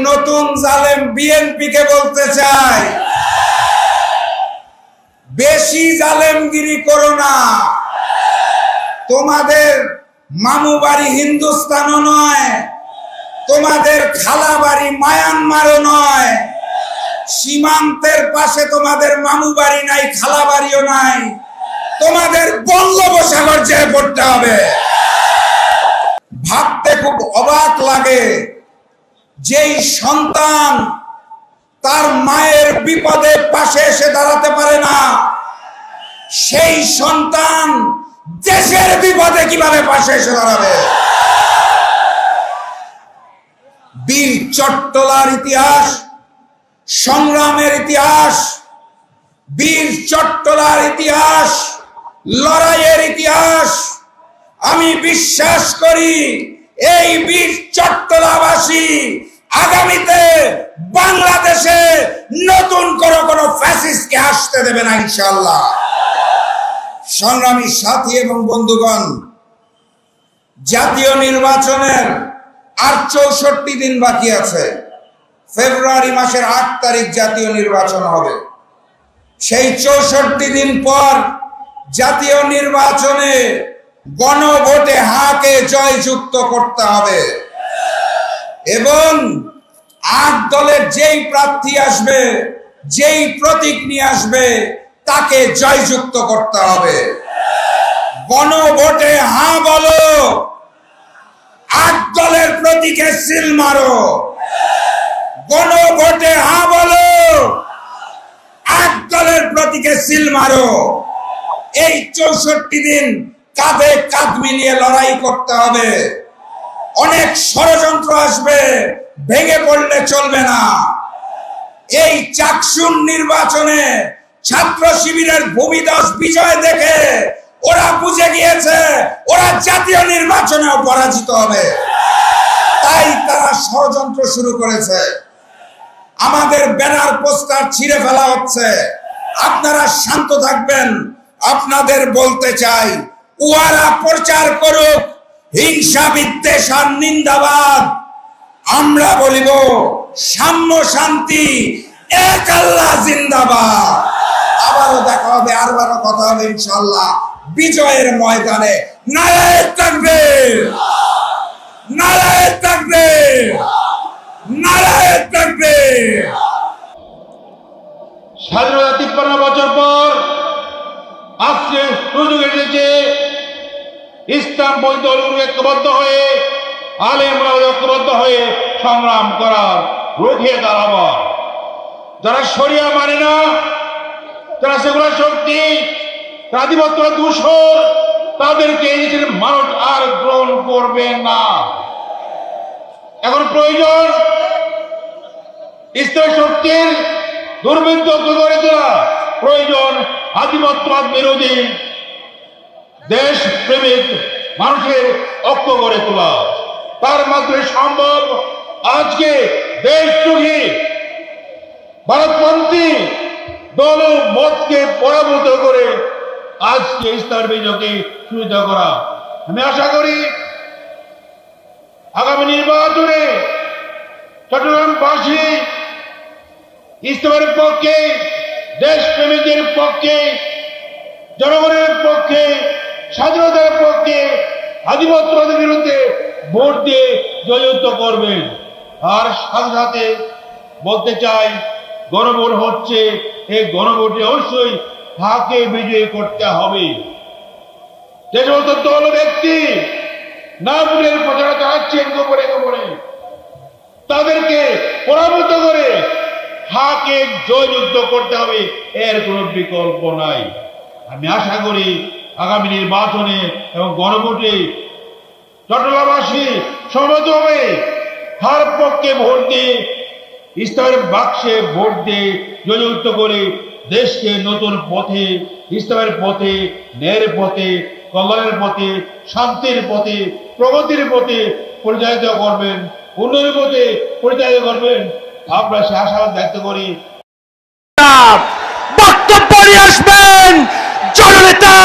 নতুন জালেম বিএনপি কে বলতে চাই, বেশি জালেমগিরি করো না। তোমাদের মামু বাড়ি হিন্দুস্তানও নয়, তোমাদের খালা বাড়ি মায়ানমারও নয়, সীমান্তের পাশে তোমাদের মামু বাড়ি নাই, খালা বাড়িও নাই, তোমাদের বঙ্গোপসাগর যেয়ে পড়তে হবে। ভাবতে খুব অবাক লাগে, যেই সন্তান তার মায়ের বিপদে পাশে এসে দাঁড়াতে পারে না, সেই সন্তান দেশের বিপদে কিভাবে পাশে এসে দাঁড়াবে? বীর চট্টলার ইতিহাস, সংগ্রামের ইতিহাস, বীর চট্টলার ইতিহাস, লড়াইয়ের ইতিহাস। আমি বিশ্বাস করি এই বীর চট্টলাবাসী আগামীতে বাংলাদেশে নতুন কোনো ফ্যাসিস্টকে আসতে দেবে না ইনশাআল্লাহ। সংগ্রামী সাথী এবং বন্ধুগণ, জাতীয় নির্বাচনের আর 64 দিন বাকি আছে। ফেব্রুয়ারি মাসের 8 তারিখ জাতীয় নির্বাচন হবে। সেই 64 দিন পর জাতীয় নির্বাচনে গণভোটে হাকে জয়যুক্ত করতে হবে এবং 8 দলের যেই প্রার্থী আসবে, যেই প্রতীক নিয়ে আসবে, তাকে জয়যুক্ত করতে হবে। গণভোটে হা বলো, 8 দলের প্রতীকে সিল মারো। গণভোটে হা বলো, 8 দলের প্রতীকে সিল মারো। এই 64 দিন কাঁধে কাঁধ মিলিয়ে লড়াই করতে হবে। অনেক ষড়যন্ত্র আসবে, ভেঙে পড়লে চলবে না। এই চাকসুন নির্বাচনে ছাত্র শিবিরের ভূমিদস বিজয় দেখে ওরা বুঝে গিয়েছে ওরা জাতীয় নির্বাচনেও পরাজিত হবে, তাই তারা ষড়যন্ত্র শুরু করেছে। আমাদের ব্যানার পোস্টার ছিঁড়ে ফেলা হচ্ছে। আপনারা শান্ত থাকবেন। আপনাদের বলতে চাই, উহারা প্রচার করুক হিংসা বিদ্বেষ আর নিন্দাবাদ, আমরা বলিব সাম্য শান্তি, এক আল্লাহ জিন্দাবাদ। আবারও দেখা হবে, আরবারও কথা হবে ইনশাআল্লাহ বিজয়ের ময়দানে। নারায়ে তাকবীর, নারায়ে তাকবীর, নারায়ে তাকবীর। স্বাধীনতা 53 বছর পর আজকে সুযোগ এসেছে ইসলাম বৈধ ঐক্যবদ্ধ হয়ে, আলেমরা ঐক্যবদ্ধ হয়ে সংগ্রাম করার, রুখে দাঁড়াবার। যারা শরিয়া মানে না, যারা সেগুলার শক্তি, আধিপত্য দূষণ, তাদেরকে এই দেশের মানুষ আর গ্রহণ করবে না। এখন প্রয়োজন ইসলামী শক্তির দুর্বৃত্ত করে তোলা, প্রয়োজন আধিপত্যবাদ বিরোধী দেশ প্রেমিক মানুষের ঐক্য গড়ে তোলা। তার মাধ্যমে সম্ভব আজকে দেশদ্রোহী ভারতপন্থী দল মতকে পরাভূত করে আজকে ইসলামের বিজয়কে সুবিধা করা। আমি আশা করি আগামী নির্বাচনে চট্টগ্রামবাসী ইসলামের পক্ষে, দেশপ্রেমীদের পক্ষে, জনগণের পক্ষে, স্বাধীনতার পক্ষে, আধিপত্যবাদের বিরুদ্ধে ভোট দিয়ে জয়যুক্ত করবেন। আর সাথে সাথে বলতে চাই, গণভোট হচ্ছে, এই গণভোটে অবশ্যই হাকে বিজয়ী করতে হবে। যে সমস্ত দল ব্যক্তি না ভোটের প্রচারণা চালাচ্ছেন গোপনে গোপনে, তাদেরকে পরাভূত করে হাকে জয়যুক্ত করতে হবে, এর কোনো বিকল্প নাই। আমি আশা করি আগামী নির্বাচনে এবং গণভোটে চট্টগ্রামবাসী সমবেত হবে, হার পক্ষে ভোট দিয়ে, ইসলামের বাক্সে ভোট দিয়ে জয়যুক্ত করে দেশকে নতুন পথে, ইসলামের পথে, ন্যায়ের পথে, কল্যাণের পথে, শান্তির পথে, প্রগতির পথে পরিচালিত করবেন, উন্নয়নের পথে পরিচালিত করবেন। আমরা সে আশাবাদ ব্যক্ত করি। বক্তব্য নিয়ে আসবেন জননেতা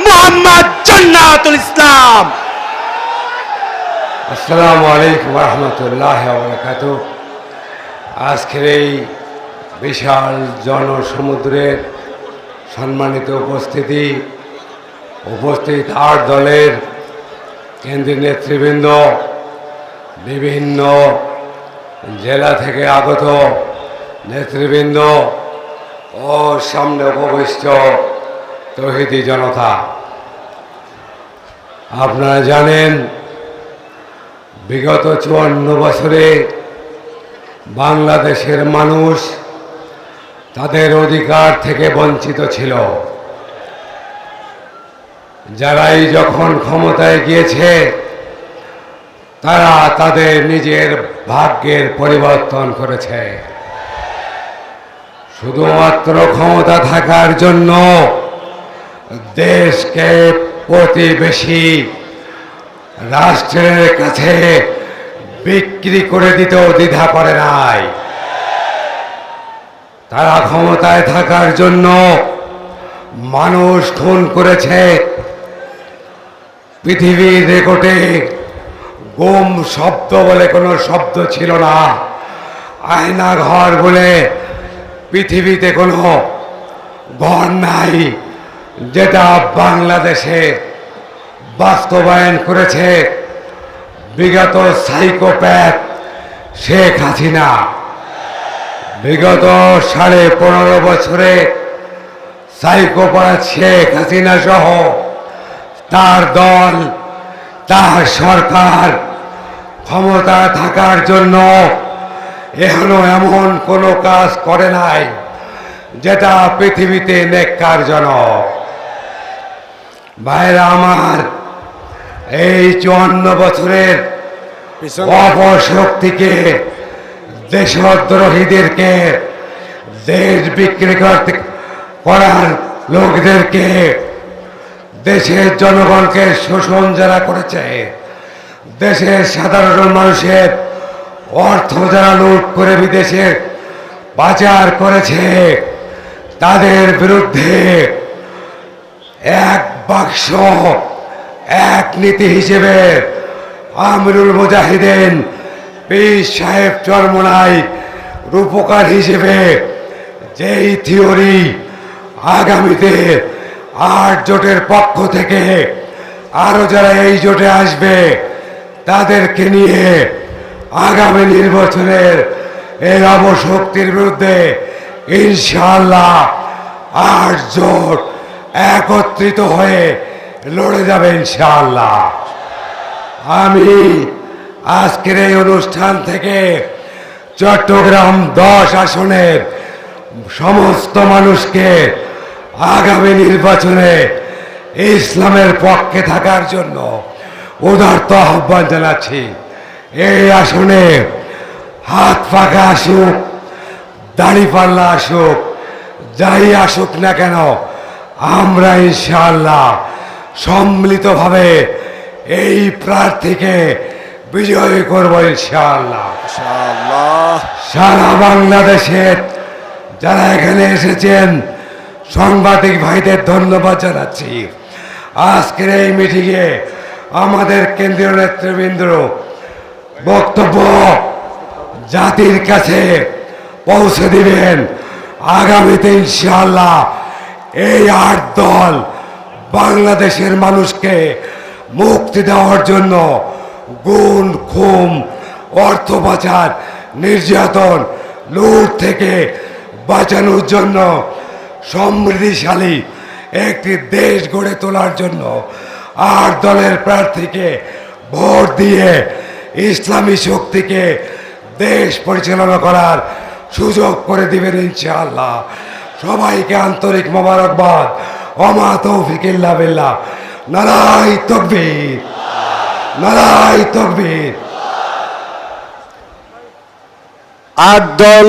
মোহাম্মদ জান্নাতুল ইসলাম। আসসালামু আলাইকুম ওয়া রাহমাতুল্লাহি ওয়া বারাকাতুহু। আজকের এই বিশাল জনসমুদ্রের সম্মানিত উপস্থিত 8 দলের কেন্দ্রীয় নেতৃবৃন্দ, বিভিন্ন জেলা থেকে আগত নেতৃবৃন্দ ও সামনে উপবিষ্ট তৌহিদি জনতা, আপনারা জানেন বিগত 54 বছরে বাংলাদেশের মানুষ তাদের অধিকার থেকে বঞ্চিত ছিল। যারাই যখন ক্ষমতায় গিয়েছে তারা তাদের নিজের ভাগ্যের পরিবর্তন করেছে। শুধুমাত্র ক্ষমতা থাকার জন্য দেশকে প্রতিবেশী রাষ্ট্রের কাছে বিক্রি করে দিতেও দ্বিধা করে নাই। তারা ক্ষমতায় থাকার জন্য মানুষ খুন করেছে। পৃথিবীর রেকর্ডে গুম শব্দ বলে কোনো শব্দ ছিল না। আয়না ঘর বলে পৃথিবীতে কোনো ঘর নাই যেটা বাংলাদেশে বাস্তবায়ন করেছে বিগত সাইকোপ্যাথ শেখ হাসিনা। বিগত 15.5 বছরে সাইকোপ্যাথ শেখ হাসিনা সহ তার দল, তার সরকার ক্ষমতা থাকার জন্য এখনো এমন কোনো কাজ করে নাই যেটা পৃথিবীতে নেককারজনক। ভাইরা আমার, এই 54 বছরের অপশক্তিকে, দেশদ্রোহীদেরকে, দেশ বিক্রি করার লোকদেরকে, দেশের জনগণকে শোষণ যারা করেছে, দেশের সাধারণ মানুষের অর্থ যারা লুট করে বিদেশে পাচার করেছে, তাদের বিরুদ্ধে এক বাক্স এক নীতি হিসেবে আমিরুল মুজাহিদিন পীর সাহেব চরমোনাই রূপকার হিসেবে যেই থিওরি আগামীতে 8 জোটের পক্ষ থেকে আরো যারা এই জোটে আসবে তাদেরকে নিয়ে আগামী নির্বাচনের এই অবশক্তির বিরুদ্ধে ইনশাআল্লাহ 8 জোট একত্রিত হয়ে লড়ে যাবে ইনশাআল্লাহ। আমি আজকের এই অনুষ্ঠান থেকে চট্টগ্রাম 10 আসনের সমস্ত মানুষকে আগামী নির্বাচনে ইসলামের পক্ষে থাকার জন্য উদারত আহ্বান জানাচ্ছি। এই আসনে হাত পাকা আসুক, দাড়িপাল্লা আসুক, যাই আসুক না কেন, আমরা ইনশাআল্লাহ সম্মিলিতভাবে এই প্রার্থীকে বিজয়ী করব ইনশাআল্লাহ। সারা বাংলাদেশের যারা এখানে এসেছেন সাংবাদিক ভাইদের ধন্যবাদ জানাচ্ছি। আজকের এই মিটিংয়ে আমাদের কেন্দ্রীয় নেতৃবৃন্দ বক্তব্য জাতির কাছে পৌঁছে দিবেন। আগামীতে ইনশাআল্লাহ এই 8 দল বাংলাদেশের মানুষকে মুক্তি দেওয়ার জন্য গুম, খুন, অর্থ পাচার, নির্যাতন, লুট থেকে বাঁচানোর জন্য সমৃদ্ধিশালী একটি দেশ গড়ে তোলার জন্য 8 দলের প্রার্থীকে ভোট দিয়ে ইসলামী শক্তিকে দেশ পরিচালনা করার সুযোগ করে দিবেন ইনশাআল্লাহ। সবাইকে আন্তরিক মোবারকবাদ। ওমা তৌফিক ইল্লা বিল্লাহ। নারায়ে তাকবীর, নারায়ে তাকবীর। 8 দল